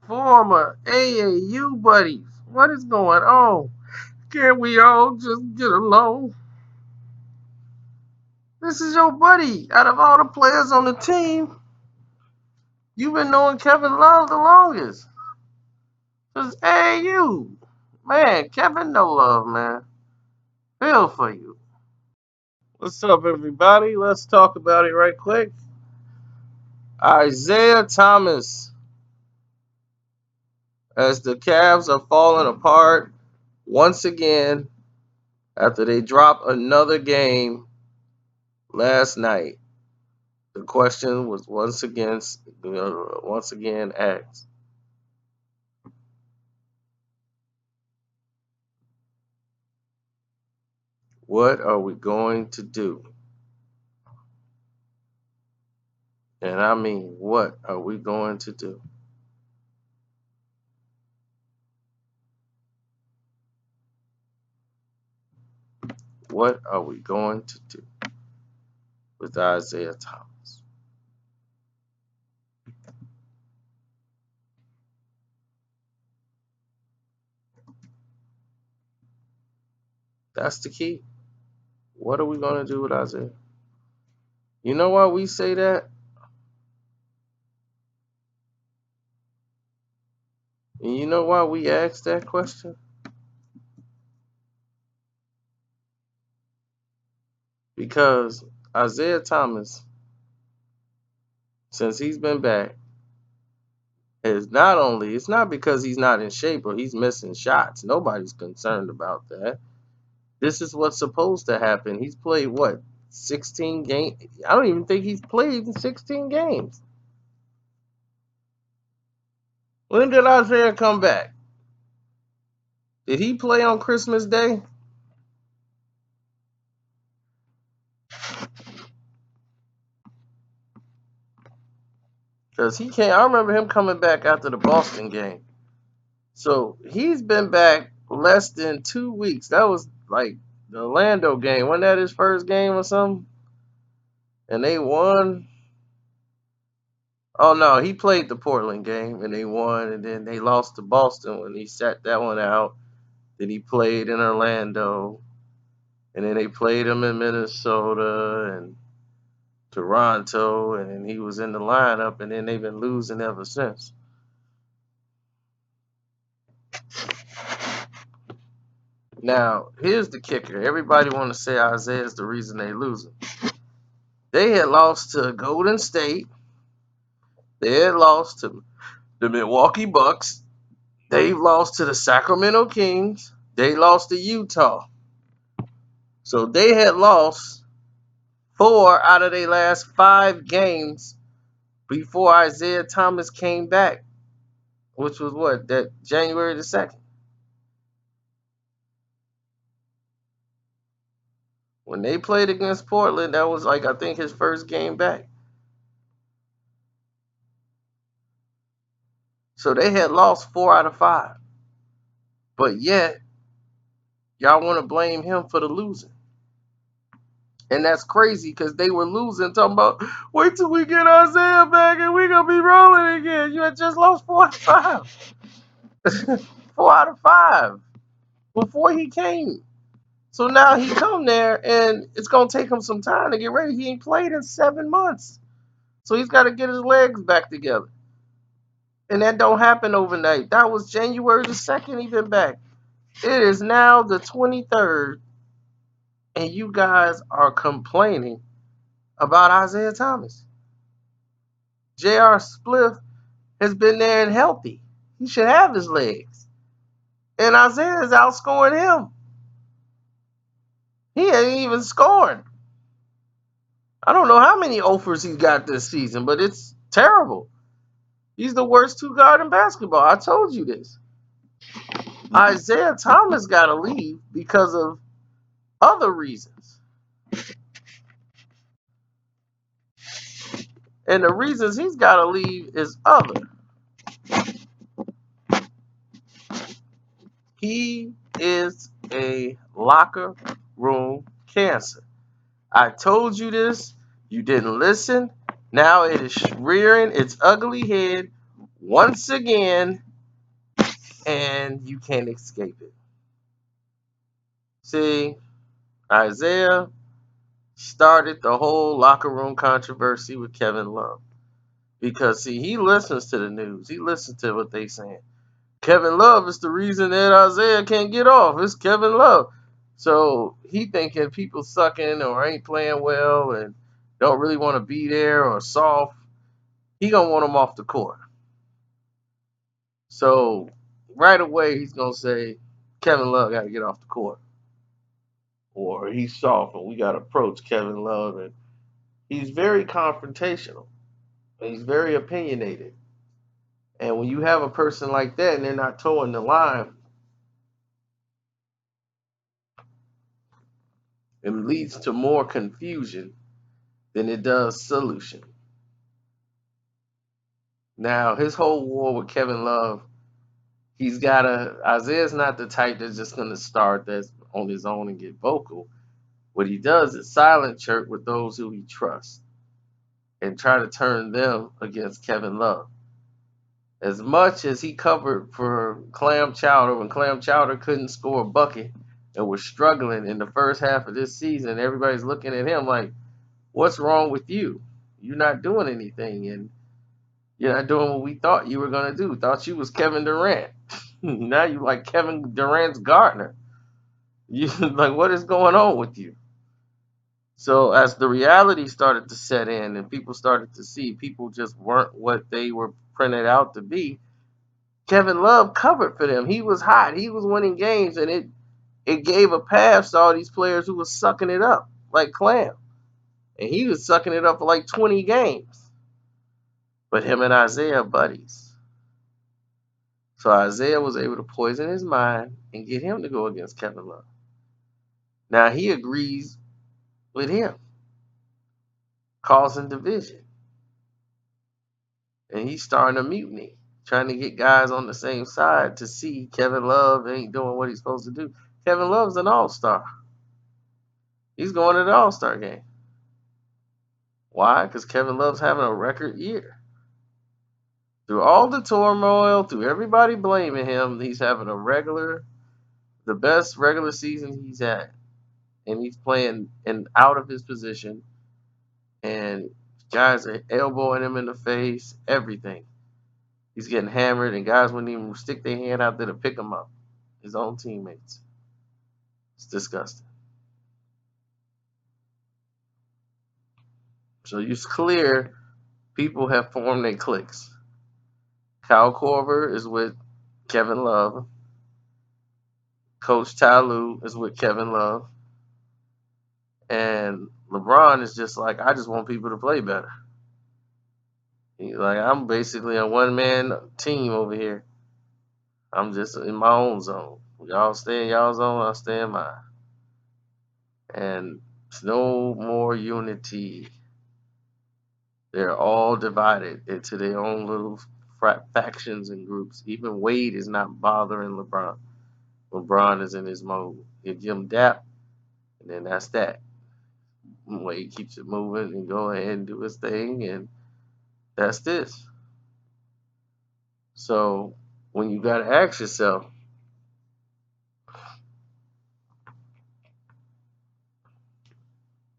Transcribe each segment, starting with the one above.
former AAU buddies. What is going on? Can't we all just get along? This is your buddy. Out of all the players on the team, you've been knowing Kevin Love the longest. Since AAU. Man, Kevin no love, man. Feel for you. What's up, everybody? Let's talk about it right quick. Isaiah Thomas. As the Cavs are falling apart once again after they dropped another game last night. The question was once again asked. What are we going to do? And I mean, what are we going to do? What are we going to do with Isaiah Thomas? That's the key. What are we going to do with Isaiah? You know why we say that? And you know why we ask that question? Because Isaiah Thomas, since he's been back, it's not because he's not in shape or he's missing shots. Nobody's concerned about that. This is what's supposed to happen. He's played what, 16 games? I don't even think he's played in 16 games. When did Isaiah come back? Did he play on Christmas Day? Because he can't. I remember him coming back after the Boston game. So he's been back less than 2 weeks. That was like the Orlando game. Wasn't that his first game or something? And they won. Oh no, he played the Portland game and they won, and then they lost to Boston when he sat that one out. Then he played in Orlando, and then they played him in Minnesota and Toronto, and then he was in the lineup, and then they've been losing ever since. Now, here's the kicker. Everybody want to say Isaiah's the reason they losing. They had lost to Golden State. They had lost to the Milwaukee Bucks. They lost to the Sacramento Kings. They lost to Utah. So they had lost 4 out of their last 5 games before Isaiah Thomas came back, which was what, that January the 2nd. When they played against Portland, that was like, I think, his first game back. So they had lost 4 out of 5. But yet, y'all want to blame him for the losing. And that's crazy because they were losing, talking about, wait till we get Isaiah back and we're going to be rolling again. You had just lost 4 out of 5. 4 out of 5 before he came. So now he come there and it's going to take him some time to get ready. He ain't played in 7 months. So he's got to get his legs back together. And that don't happen overnight. That was January the 2nd he been back. It is now the 23rd, and you guys are complaining about Isaiah Thomas. J.R. Spliff has been there and healthy. He should have his legs. And Isaiah is outscoring him. He ain't even scoring. I don't know how many offers he's got this season, but it's terrible. He's the worst two guard in basketball. I told you this. Isaiah Thomas got to leave because of other reasons. And the reasons he's got to leave is other. He is a locker room cancer. I told you this. You didn't listen. Now it is rearing its ugly head once again, and you can't escape it. See, Isaiah started the whole locker room controversy with Kevin Love. Because, see, he listens to the news. He listens to what they saying. Kevin Love is the reason that Isaiah can't get off. It's Kevin Love. So he thinking people sucking or ain't playing well and don't really want to be there or soft. He going to want them off the court. So right away he's going to say, Kevin Love got to get off the court. Or he's soft and we got to approach Kevin Love. And he's very confrontational. And he's very opinionated. And when you have a person like that and they're not towing the line, it leads to more confusion than it does solution. Now, his whole war with Kevin Love, Isaiah's not the type that's just going to start that's on his own and get vocal. What he does is silent chirp with those who he trusts and try to turn them against Kevin Love. As much as he covered for Clam Chowder when Clam Chowder couldn't score a bucket and was struggling in the first half of this season, everybody's looking at him like, what's wrong with you? You're not doing anything, and you're not doing what we thought you were going to do. Thought you was Kevin Durant. Now you like Kevin Durant's Gardner. You like, what is going on with you? So as the reality started to set in and people started to see people just weren't what they were printed out to be, Kevin Love covered for them. He was hot. He was winning games, and it gave a pass to all these players who was sucking it up, like Clam. And he was sucking it up for like 20 games. But him and Isaiah buddies. So Isaiah was able to poison his mind and get him to go against Kevin Love. Now he agrees with him, causing division. And he's starting a mutiny, trying to get guys on the same side to see Kevin Love ain't doing what he's supposed to do. Kevin Love's an all-star. He's going to the all-star game. Why? Because Kevin Love's having a record year. Through all the turmoil, through everybody blaming him, he's having the best regular season he's had. And he's playing out of his position. And guys are elbowing him in the face, everything. He's getting hammered, and guys wouldn't even stick their hand out there to pick him up. His own teammates. It's disgusting. So it's clear people have formed their cliques. Kyle Korver is with Kevin Love. Coach Ty Lue is with Kevin Love. And LeBron is just like, I just want people to play better. He's like, I'm basically a one-man team over here. I'm just in my own zone. Y'all stay in y'all zone, I'll stay in mine. And there's no more unity. They're all divided into their own little factions and groups. Even Wade is not bothering LeBron. LeBron is in his mode. He'll give him dap, and then that's that. Wade keeps it moving and go ahead and do his thing, and that's this. So when you got to ask yourself,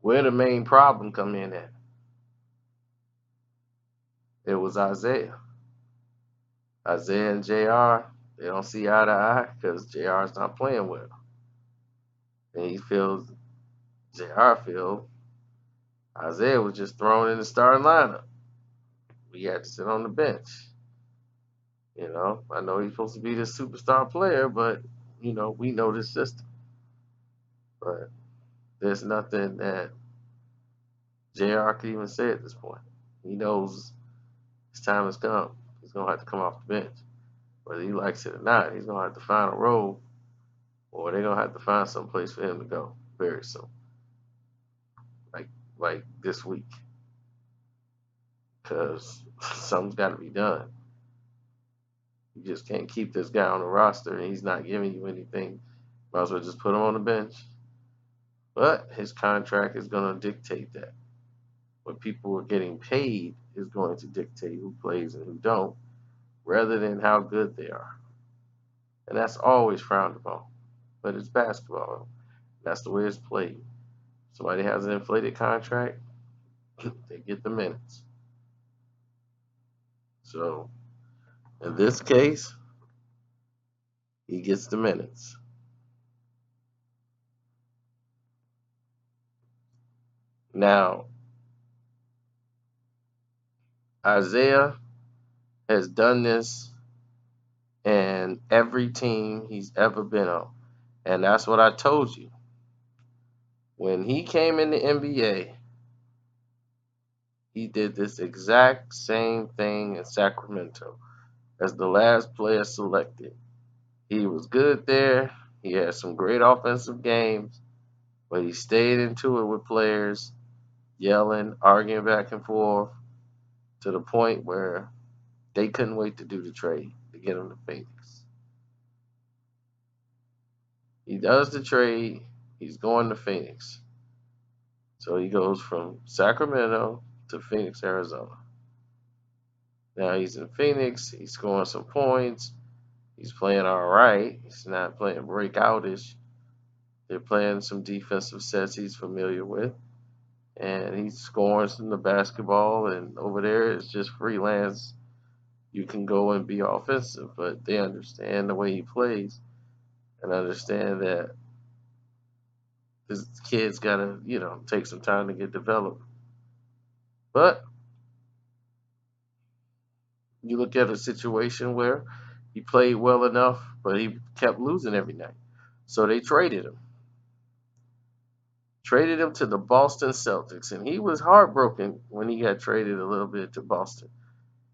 where the main problem come in at? It was Isaiah. Isaiah and JR, they don't see eye to eye because JR's not playing well. And JR feels Isaiah was just thrown in the starting lineup. We had to sit on the bench. I know he's supposed to be this superstar player, but, we know this system. But there's nothing that JR could even say at this point. He knows his time has come. He's going to have to come off the bench. Whether he likes it or not, he's going to have to find a role, or they're going to have to find some place for him to go very soon. Like this week. Because something's got to be done. You just can't keep this guy on the roster and he's not giving you anything. Might as well just put him on the bench. But his contract is going to dictate that. What people are getting paid is going to dictate who plays and who don't. rather than how good they are. And that's always frowned upon. But it's basketball. That's the way it's played. Somebody has an inflated contract, they get the minutes. So in this case, he gets the minutes. Now, Isaiah has done this in every team he's ever been on. And that's what I told you. When he came in the NBA, he did this exact same thing in Sacramento as the last player selected. He was good there. He had some great offensive games, but he stayed into it with players, yelling, arguing back and forth to the point where they couldn't wait to do the trade to get him to Phoenix. He does the trade. He's going to Phoenix. So he goes from Sacramento to Phoenix, Arizona. Now he's in Phoenix. He's scoring some points. He's playing all right. He's not playing breakoutish. They're playing some defensive sets he's familiar with. And he's scoring some of the basketball. And over there, it's just freelance. You can go and be offensive, but they understand the way he plays and understand that this kid's got to, take some time to get developed. But you look at a situation where he played well enough, but he kept losing every night. So they traded him. Traded him to the Boston Celtics, and he was heartbroken when he got traded a little bit to Boston.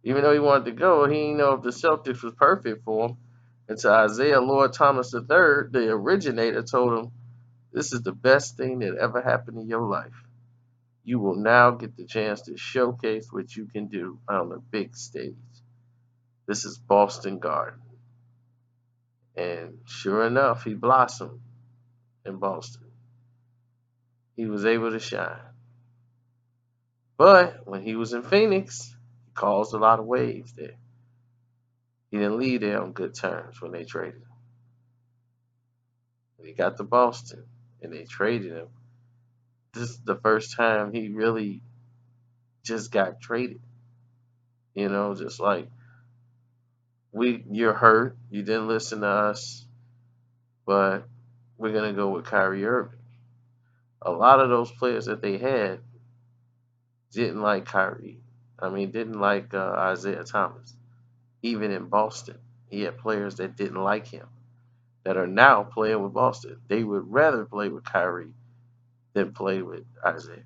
Even though he wanted to go, he didn't know if the Celtics was perfect for him. And to Isaiah Lord Thomas III, the originator, told him, "This is the best thing that ever happened in your life. You will now get the chance to showcase what you can do on the big stage. This is Boston Garden." And sure enough, he blossomed in Boston. He was able to shine. But when he was in Phoenix, he caused a lot of waves there. He didn't leave there on good terms when they traded him. When he got to Boston and they traded him, this is the first time he really just got traded. Just like you're hurt, you didn't listen to us, but we're gonna go with Kyrie Irving. A lot of those players that they had didn't like Kyrie. I mean, didn't like Isaiah Thomas. Even in Boston, he had players that didn't like him that are now playing with Boston. They would rather play with Kyrie than play with Isaiah.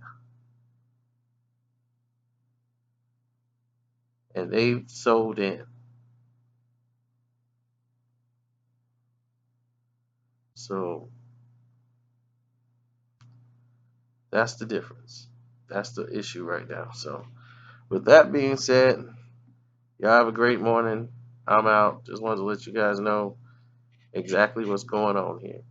And they sold in. So that's the difference. That's the issue right now. So with that being said, y'all have a great morning. I'm out. Just wanted to let you guys know exactly what's going on here.